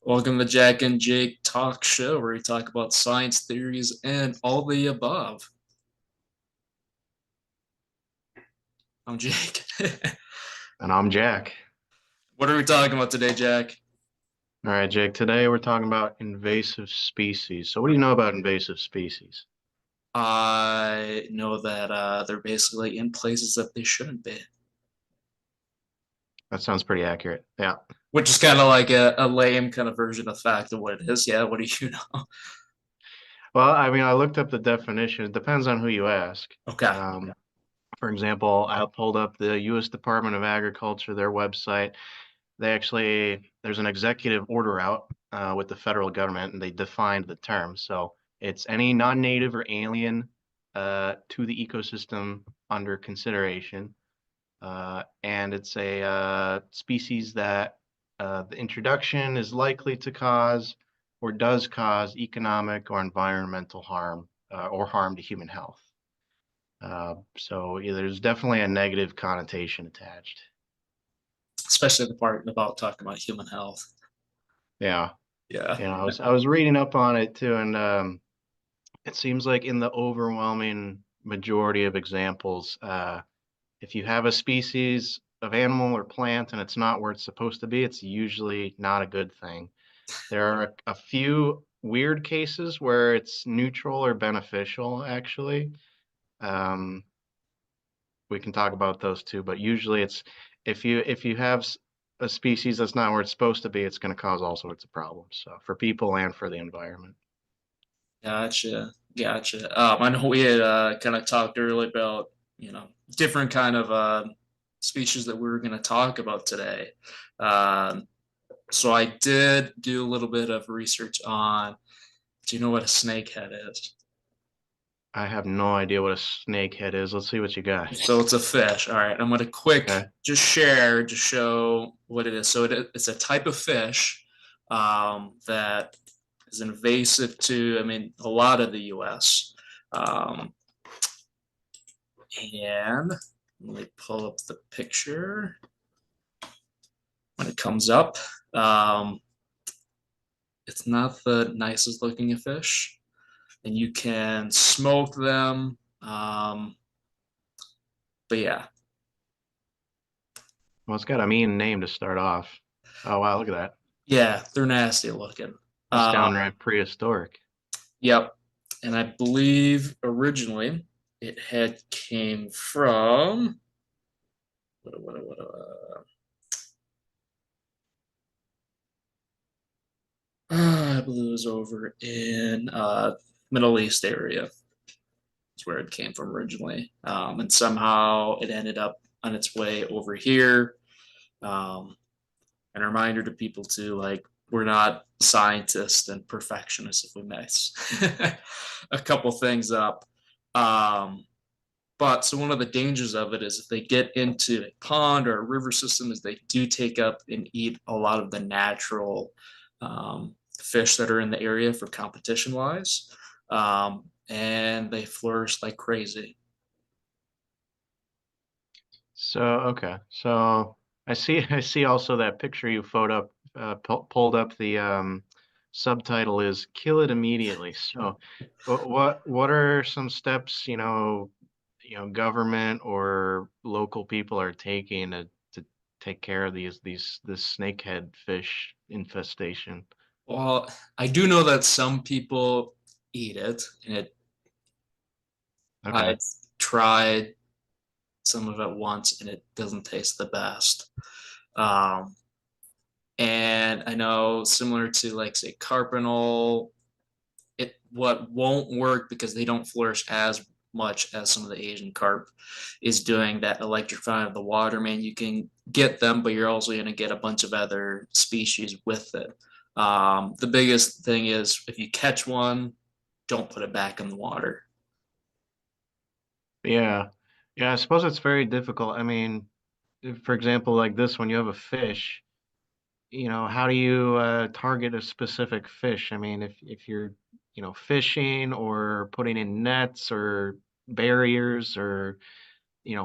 Welcome to Jack and Jake Talk Show, where we talk about science theories and all the above. I'm Jake. And I'm Jack. What are we talking about today, Jack? All right, Jake, today we're talking about invasive species. So what do you know about invasive species? I know that they're basically in places that they shouldn't be, That sounds pretty accurate. Yeah. which is kind of like a lame kind of version of fact of what it is. Yeah, what do you know? Well, I mean, I looked up the definition. It depends on who you ask. Okay. For example, I pulled up the U.S. Department of Agriculture, their website. There's an executive order out with the federal government, and they defined the term. So it's any non-native or alien to the ecosystem under consideration. And it's a species that the introduction is likely to cause or does cause economic or environmental harm or harm to human health. So yeah, there's definitely a negative connotation attached. Especially the part about talking about human health. Yeah, Yeah. I was reading up on it too, and it seems like in the overwhelming majority of examples, if you have a species of animal or plant and it's not where it's supposed to be, it's usually not a good thing. There are a few weird cases where it's neutral or beneficial, actually. Um, we can talk about those too, but usually it's if you have a species that's not where it's supposed to be, it's going to cause all sorts of problems, so for people and for the environment. Gotcha. Gotcha. I know we had kind of talked earlier about, different kind of species that we were going to talk about today. Um, so I did do a little bit of research on, do you know what a snakehead is? I have no idea what a snakehead is. Let's see what you got. So it's a fish. All right. I'm going to quick Okay. just share to show what it is. So it's a type of fish that is invasive to, I mean, a lot of the US. Um, And let me pull up the picture when it comes up. Um, it's not the nicest looking of fish, and you can smoke them. But yeah, Well, it's got a mean name to start off. Oh wow, look at that. yeah, they're nasty looking. That's Uh, downright prehistoric. yep. And I believe originally it had came from I believe it was over in Middle East area. Is where it came from originally. And somehow it ended up on its way over here. Um, and a reminder to people too, like we're not scientists and perfectionists if we mess a couple things up. Um, but so one of the dangers of it is if they get into a pond or a river system, is they do take up and eat a lot of the natural fish that are in the area for competition wise. And they flourish like crazy. So okay, so I see also that picture you pulled up. The subtitle is "Kill it immediately." So, what are some steps government or local people are taking to take care of this snakehead fish infestation? Well, I do know that some people eat it, and Okay. I've tried some of it once, and it doesn't taste the best. Um, and I know similar to like say carbonol, it what won't work because they don't flourish as much as some of the Asian carp is doing that electrifying of the water. Man, you can get them, but you're also going to get a bunch of other species with it. The biggest thing is if you catch one, don't put it back in the water. Yeah. Yeah, I suppose it's very difficult. I mean, for example, like this, when you have a fish, how do you target a specific fish? I mean, if you're, fishing or putting in nets or barriers or,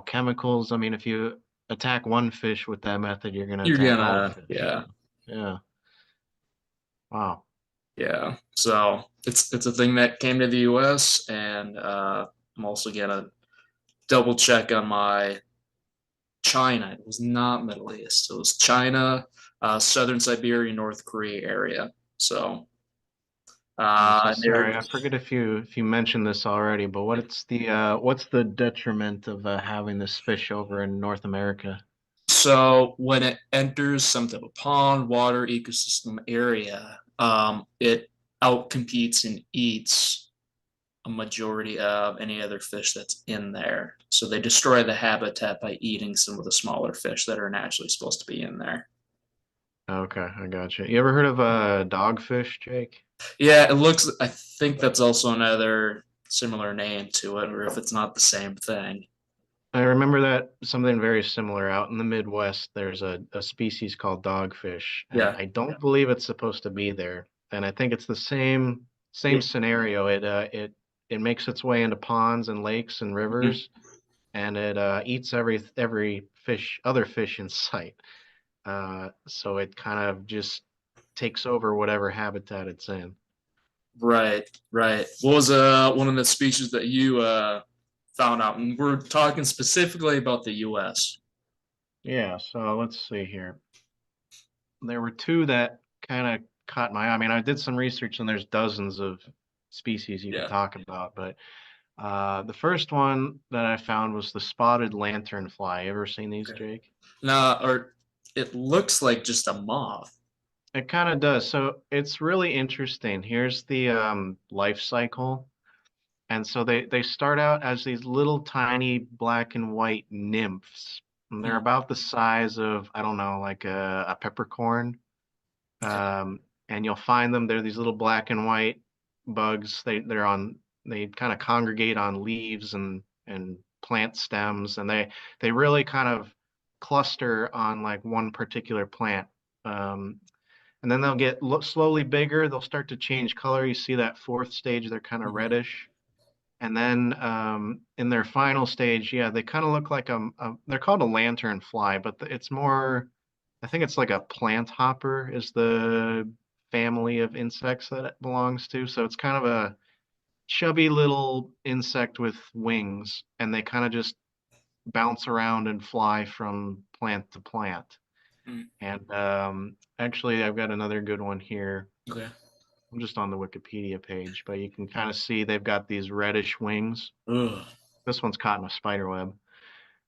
chemicals, I mean, if you attack one fish with that method, you're going to You're attack all gonna, fish. yeah. Yeah. Wow. Yeah, so it's a thing that came to the U.S. and I'm also gonna double check on my China. It was not Middle East. It was China, Southern Siberia, North Korea area. So So there. sorry, I forget if you mentioned this already, but what's the detriment of having this fish over in North America? So when it enters some type of pond, water, ecosystem area, it outcompetes and eats a majority of any other fish that's in there. So they destroy the habitat by eating some of the smaller fish that are naturally supposed to be in there. Okay, I got you. You ever heard of dogfish, Jake? Yeah, it looks, I think that's also another similar name to it, or if it's not the same thing. I remember that something very similar out in the Midwest. There's a species called dogfish, and Yeah. I don't believe it's supposed to be there. And I think it's the same Yeah. scenario. It makes its way into ponds and lakes and Mhm. rivers, and it eats every fish, other fish in sight. So it kind of just takes over whatever habitat it's in. Right, right. What was one of the species that you found out? And we're talking specifically about the US. Yeah, so let's see here. There were two that kind of caught my eye. I mean, I did some research and there's dozens of species you could Yeah. talk about, but the first one that I found was the spotted lanternfly. You ever seen these, Okay. Jake? Now, or it looks like just a moth. It kind of does. So it's really interesting. Here's the life cycle. And so they start out as these little tiny black and white nymphs. And they're Hmm. about the size of, I don't know, like a peppercorn. Okay. Um, and you'll find them. They're these little black and white bugs. They kind of congregate on leaves and plant stems, and they really kind of cluster on like one particular plant. Um, and then they'll get slowly bigger. They'll start to change color. You see that fourth stage, they're kind of Mhm. reddish. And then in their final stage, yeah, they kind of look like they're called a lantern fly, but it's more, I think it's like a plant hopper is the family of insects that it belongs to. So it's kind of a chubby little insect with wings, and they kind of just bounce around and fly from plant to plant. Mm. And actually, I've got another good one here. Okay. I'm just on the Wikipedia page, but you can kind of see they've got these reddish wings. Ugh. This one's caught in a spider web.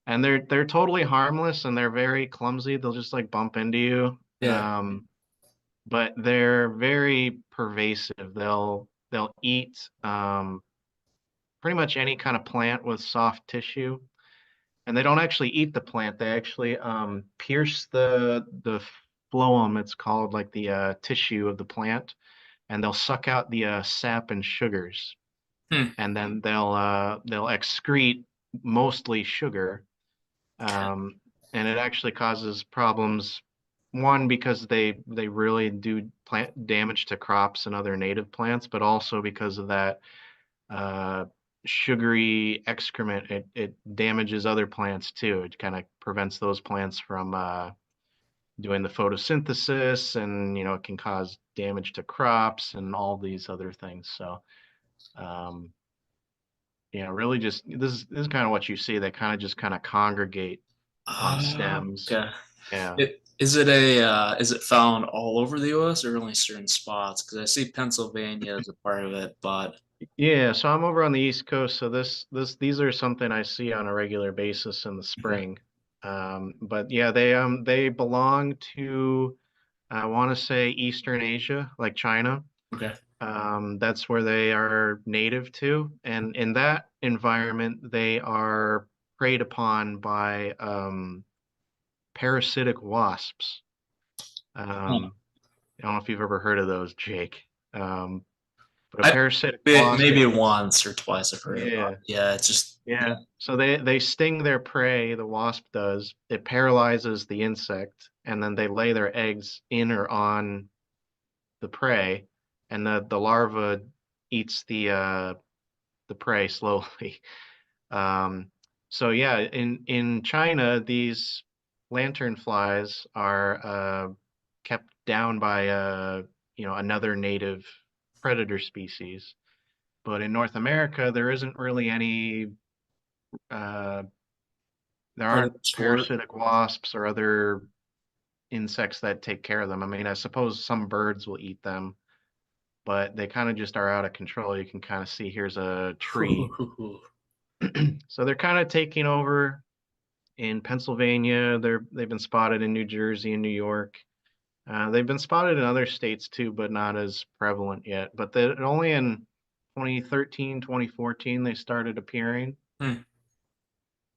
And they're totally harmless and they're very clumsy. They'll just like bump into you. Yeah. But they're very pervasive. They'll eat pretty much any kind of plant with soft tissue. And they don't actually eat the plant. They actually pierce the phloem, it's called, like the tissue of the plant, and they'll suck out the sap and sugars. Hmm. And then they'll excrete mostly sugar. And it actually causes problems. One, because they really do plant damage to crops and other native plants, but also because of that uh, sugary excrement, it damages other plants too. It kind of prevents those plants from doing the photosynthesis, and it can cause damage to crops and all these other things. So um, really just this is kind of what you see. They kind of just kind of congregate on stems. Okay. Yeah. Is it found all over the US or only certain spots? Because I see Pennsylvania as a part of it, but Yeah, so I'm over on the East Coast, so these are something I see on a regular basis in the okay. spring. But yeah, they belong to, I want to say, Eastern Asia, like China. Okay. That's where they are native to, and in that environment, they are preyed upon by parasitic wasps. Huh. Um, I don't know if you've ever heard of those, Jake. Um, but a I parasitic wasp, maybe once or twice I've heard about yeah. it. Yeah, it's just Yeah. So they sting their prey, the wasp does. It paralyzes the insect, and then they lay their eggs in or on the prey, and the larva eats the prey slowly. Um, so yeah, in China, these lantern flies are kept down by another native predator species. But in North America, there isn't really any, uh, there aren't Predator sport. parasitic wasps or other insects that take care of them. I mean, I suppose some birds will eat them, but they kind of just are out of control. You can kind of see here's a tree. So they're kind of taking over in Pennsylvania. They've been spotted in New Jersey and New York. They've been spotted in other states too, but not as prevalent yet. But only in 2013, 2014 they started appearing. Hmm,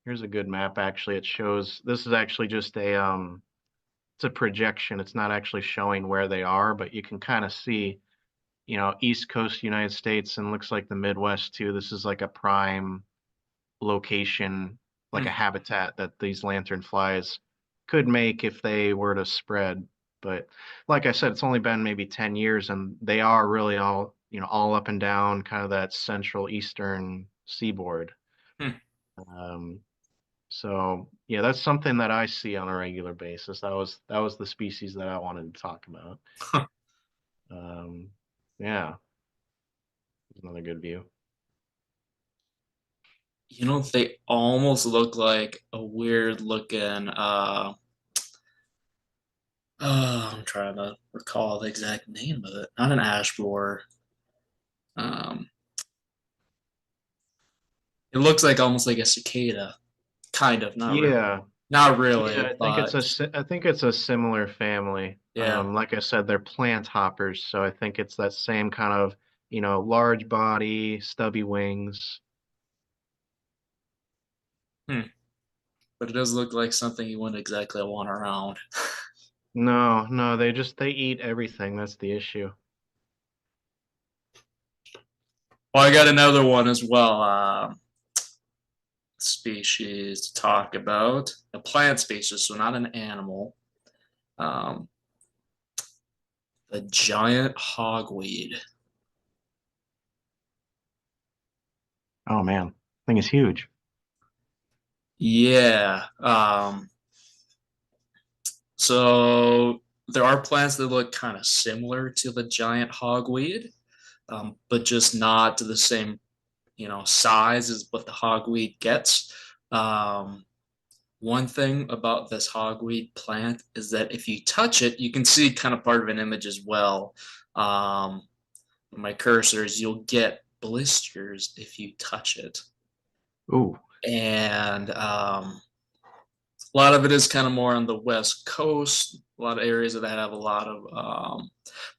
Here's a good map actually. It shows this is actually just a it's a projection. It's not actually showing where they are, but you can kind of see, East Coast United States and looks like the Midwest too. This is like a prime location, like a hmm, habitat that these lantern flies could make if they were to spread. But like I said, it's only been maybe 10 years and they are really all up and down kind of that central eastern seaboard. hmm. Um, so yeah, that's something that I see on a regular basis. That was the species that I wanted to talk about. Um, yeah, another good view. They almost look like a weird looking I'm trying to recall the exact name of it. Not an ash borer. Um it looks like almost like a cicada. Kind of, not really. Yeah, Not yeah, really, but I think it's a similar family. yeah. Like I said, they're plant hoppers, so I think it's that same kind of, large body, stubby wings. Hmm. But it does look like something you wouldn't exactly want around. No, no, they eat everything. That's the issue. Well, I got another one as well. Species to talk about. A plant species, so not an animal. Um, the giant hogweed. Oh man, thing is huge. Yeah. So there are plants that look kind of similar to the giant hogweed, but just not to the same, size as what the hogweed gets. Um, One thing about this hogweed plant is that if you touch it, you can see kind of part of an image as well. Um, my cursors, you'll get blisters if you touch it. Ooh, And a lot of it is kind of more on the west coast. A lot of areas that have a lot of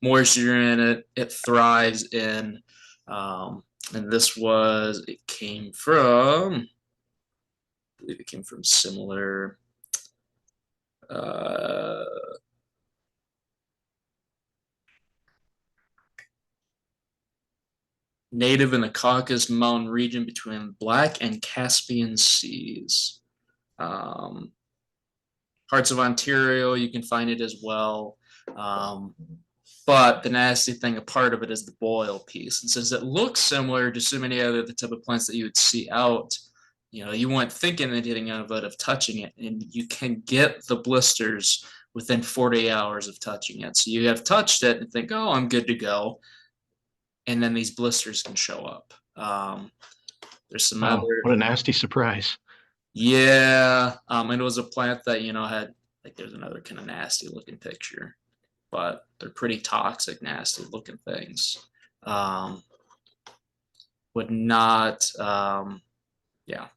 moisture in it. It thrives in, and it came from, I believe it came from similar. Uh, Native in the Caucasus Mountain region between Black and Caspian Seas. Um, Parts of Ontario, you can find it as well. Um, but the nasty thing, a part of it is the boil piece. And since it looks similar to so many other the type of plants that you would see out, you weren't thinking anything of it of touching it, and you can get the blisters within 48 hours of touching it. So you have touched it and think, oh, I'm good to go, and then these blisters can show up. There's some oh, other, what a nasty surprise. yeah, and it was a plant that had like there's another kind of nasty looking picture, but they're pretty toxic, nasty looking things. Um, would not, yeah,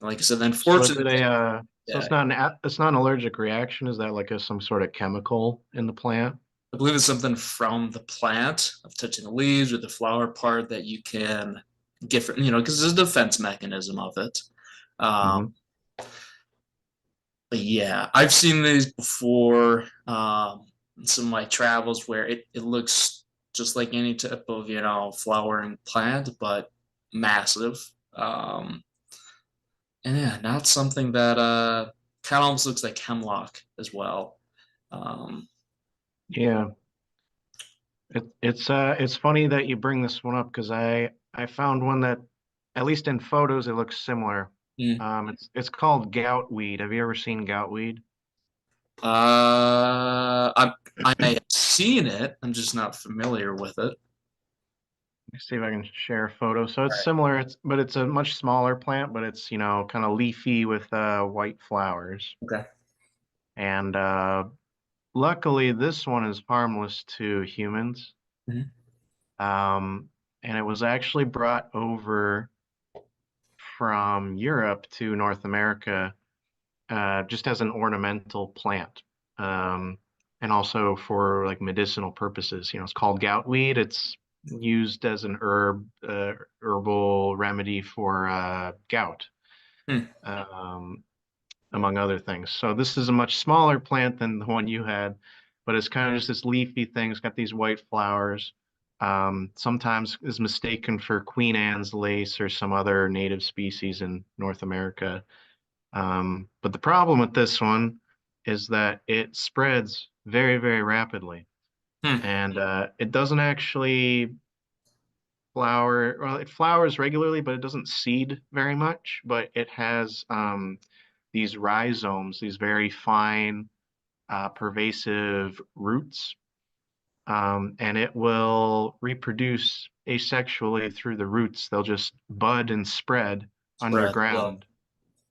like I said, So is it unfortunately, so yeah, it's not an allergic reaction? Is that like some sort of chemical in the plant? I believe it's something from the plant of touching the leaves or the flower part that you can get from, because there's a defense mechanism of it. Um, Hmm. but yeah, I've seen these before in some of my travels where it looks just like any type of, flowering plant, but massive. Um, and yeah, not something that kind of almost looks like hemlock as well. Um, Yeah, it's funny that you bring this one up because I found one that, at least in photos, it looks similar. mm, It's called gout weed. Have you ever seen gout weed? I'm I may have seen it. I'm just not familiar with it. me see if I can share a photo. So it's All similar, but it's a much smaller plant, but it's, kind of leafy with white flowers. right. And luckily, this one is harmless to humans. Okay. Um, and it was actually brought over from Europe to North America just as an ornamental plant. Um, and also for like medicinal purposes. It's called goutweed. It's used as an herbal remedy for gout, Hmm. um, among other things. So this is a much smaller plant than the one you had, but it's kind of just this leafy thing. It's got these white flowers. Sometimes is mistaken for Queen Anne's lace or some other native species in North America. But the problem with this one is that it spreads very, very rapidly. Hmm. And it doesn't actually flower. Well, it flowers regularly, but it doesn't seed very much. But it has these rhizomes, these very fine, pervasive roots. And it will reproduce asexually through the roots. They'll just bud and spread Spread. Yeah. underground.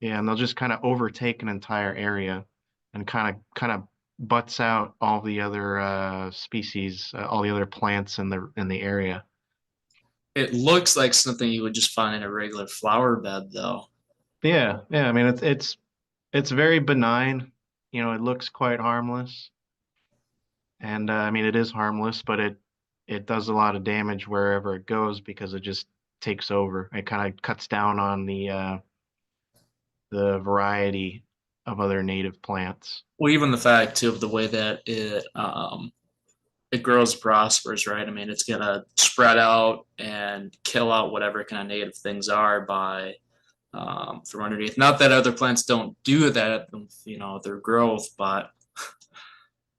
Yeah, and they'll just kind of overtake an entire area and kind of butts out all the other species, all the other plants in the area. It looks like something you would just find in a regular flower bed, though. Yeah, yeah. I mean, it's very benign. It looks quite harmless, and I mean, it is harmless, but it does a lot of damage wherever it goes because it just takes over. It kind of cuts down on the variety of other native plants. Well, even the fact too of the way that it grows, prospers, right? I mean, it's gonna spread out and kill out whatever kind of native things are by from underneath. Not that other plants don't do that, their growth, but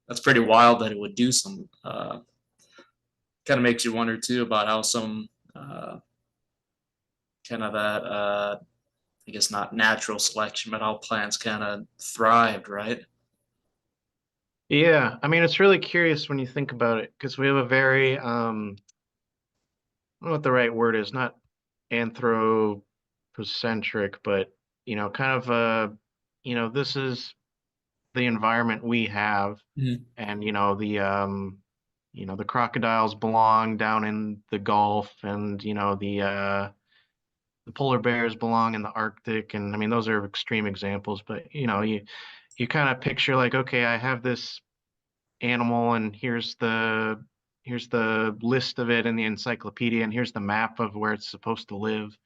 that's pretty wild that it would do some. Kind of makes you wonder too about how some kind of that I guess not natural selection, but how plants kind of thrived, right? Yeah, I mean, it's really curious when you think about it because we have a very, I don't know what the right word is, not anthropocentric, but, kind of, this is the environment we have. Mhm. And, the crocodiles belong down in the Gulf and, the polar bears belong in the Arctic. And I mean, those are extreme examples, but, you kind of picture like, okay, I have this animal and here's the list of it in the encyclopedia and here's the map of where it's supposed to live,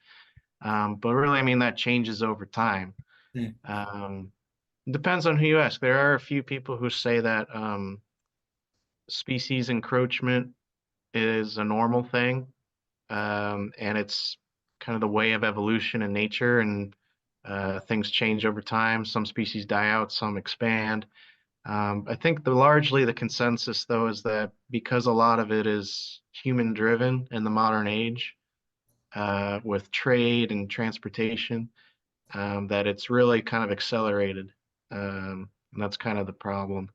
but really, I mean, that changes over time. Mhm. um, Depends on who you ask. There are a few people who say that species encroachment is a normal thing, and it's kind of the way of evolution in nature, and things change over time. Some species die out, some expand. I think largely the consensus, though, is that because a lot of it is human driven in the modern age, with trade and transportation, that it's really kind of accelerated. And that's kind of the problem.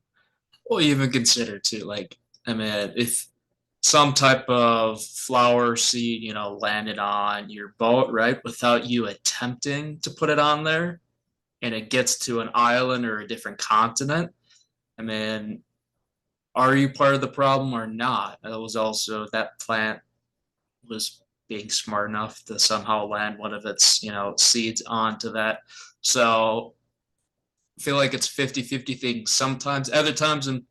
Well, even consider too, like, I mean, if some type of flower seed, landed on your boat, right, without you attempting to put it on there, and it gets to an island or a different continent, I mean, are you part of the problem or not? It was also that plant was being smart enough to somehow land one of its, seeds onto that. So I feel like it's 50-50 thing sometimes. Other times, and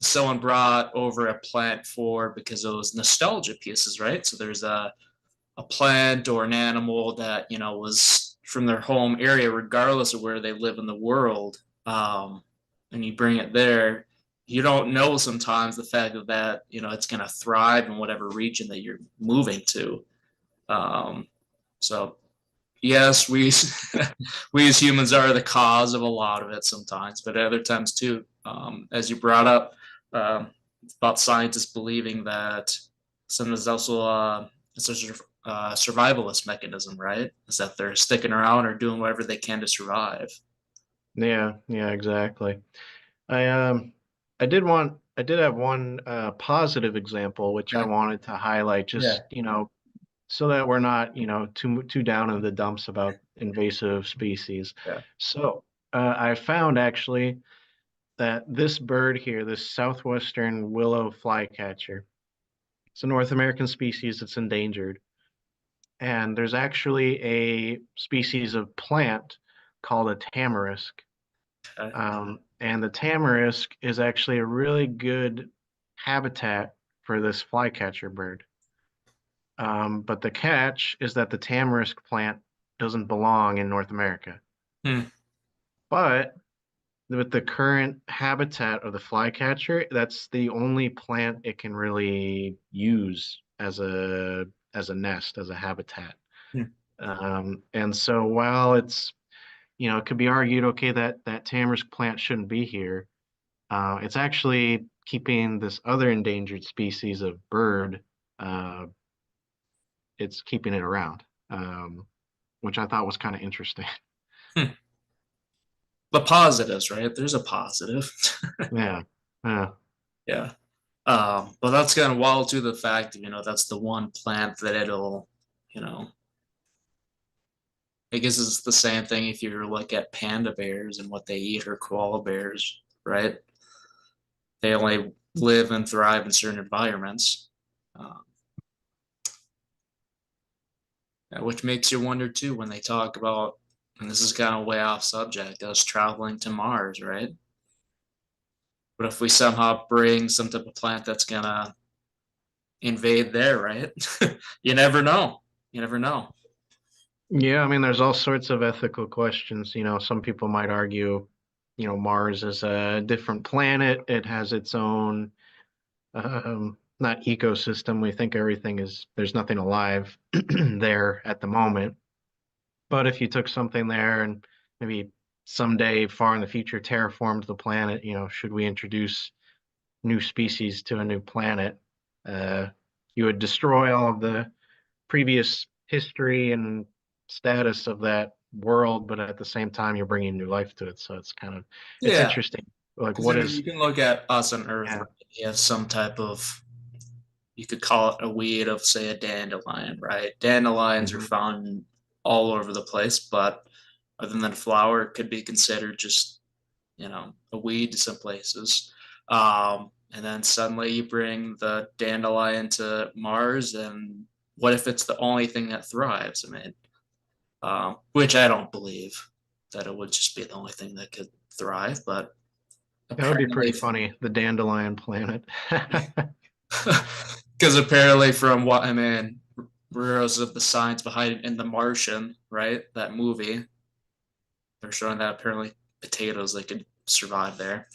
someone brought over a plant for because it was nostalgia pieces, right? So there's a plant or an animal that was from their home area, regardless of where they live in the world, and you bring it there. You don't know sometimes the fact that it's going to thrive in whatever region that you're moving to. So yes, we we as humans are the cause of a lot of it sometimes, but at other times too, as you brought up, um, about scientists believing that sometimes also it's a survivalist mechanism, right? Is that they're sticking around or doing whatever they can to survive. Yeah, yeah, exactly. I um I did want I did have one positive example, which I Yeah. wanted to highlight, just, Yeah. so that we're not, too down in the dumps about invasive species. Yeah. So I found actually that this bird here, this southwestern willow flycatcher, it's a North American species that's endangered. And there's actually a species of plant called a tamarisk. Okay. And the tamarisk is actually a really good habitat for this flycatcher bird. But the catch is that the tamarisk plant doesn't belong in North America. Hmm. But with the current habitat of the flycatcher, that's the only plant it can really use as a nest, as a habitat. Hmm. And so while it could be argued, okay, that tamarisk plant shouldn't be here. It's actually keeping this other endangered species of bird. Uh, it's keeping it around, which I thought was kind of interesting. Hmm. The positives, right? There's a positive. Yeah, yeah, Yeah. But that's kind of wild to the fact, that's the one plant that it'll, you know, I guess it's the same thing if you look at panda bears and what they eat or koala bears, right? They only live and thrive in certain environments, uh, which makes you wonder too when they talk about, and this is kind of way off subject, us traveling to Mars, right? But if we somehow bring some type of plant that's gonna invade there, right? You never know. You never know. yeah. I mean, there's all sorts of ethical questions. Some people might argue, Mars is a different planet. It has its own not ecosystem. We think there's nothing alive there at the moment. But if you took something there and maybe someday far in the future terraformed the planet, should we introduce new species to a new planet? Uh, you would destroy all of the previous history and status of that world, but at the same time, you're bringing new life to it. So it's Yeah, interesting. Like, because I what mean, is, you can look at us on Earth, yeah, right? You have some type of, you could call it a weed of, say, a dandelion, right? Dandelions are mhm. found all over the place, but other than a flower, it could be considered just, a weed to some places. And then suddenly you bring the dandelion to Mars, and what if it's the only thing that thrives? I mean, which I don't believe that it would just be the only thing that could thrive, but That would be pretty apparently, funny. The dandelion planet. because apparently, from what I mean, regardless of the science behind it in The Martian, right? That movie, they're showing that apparently potatoes they could survive there.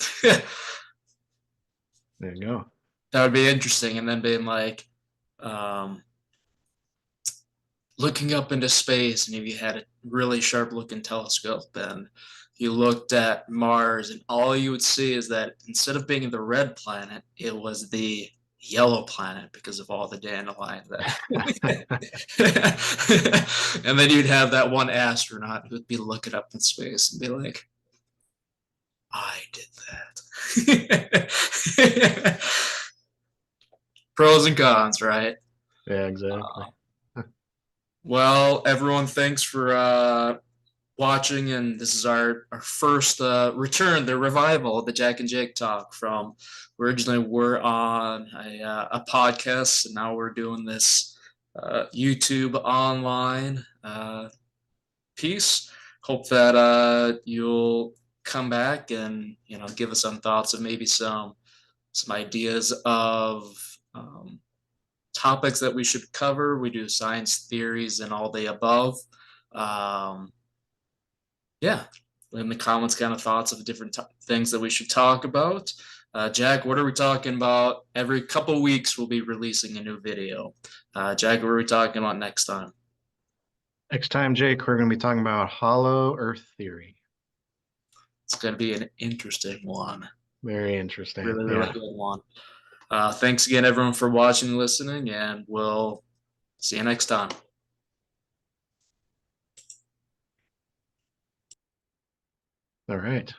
There you go. That would be interesting. And then being like, um, looking up into space, and if you had a really sharp looking telescope and you looked at Mars, and all you would see is that instead of being the red planet, it was the yellow planet because of all the dandelions that. And then you'd have that one astronaut who'd be looking up in space and be like, I did that. Pros and cons, right? Yeah, exactly. Well, everyone, thanks for watching, and this is our first return, the revival of the Jack and Jake talk from originally we're on a podcast, and now we're doing this YouTube online piece. Hope that you'll come back and give us some thoughts of maybe some ideas of topics that we should cover. We do science theories and all the above. Um, yeah, in the comments, kind of thoughts of different things that we should talk about. Jack, what are we talking about? Every couple weeks, we'll be releasing a new video. Jack, what are we talking about next time? Next time, Jake, we're going to be talking about hollow earth theory. It's going to be an interesting one. Very interesting. Really, really Yeah. good one. Thanks again, everyone, for watching and listening, and we'll see you next time. All right.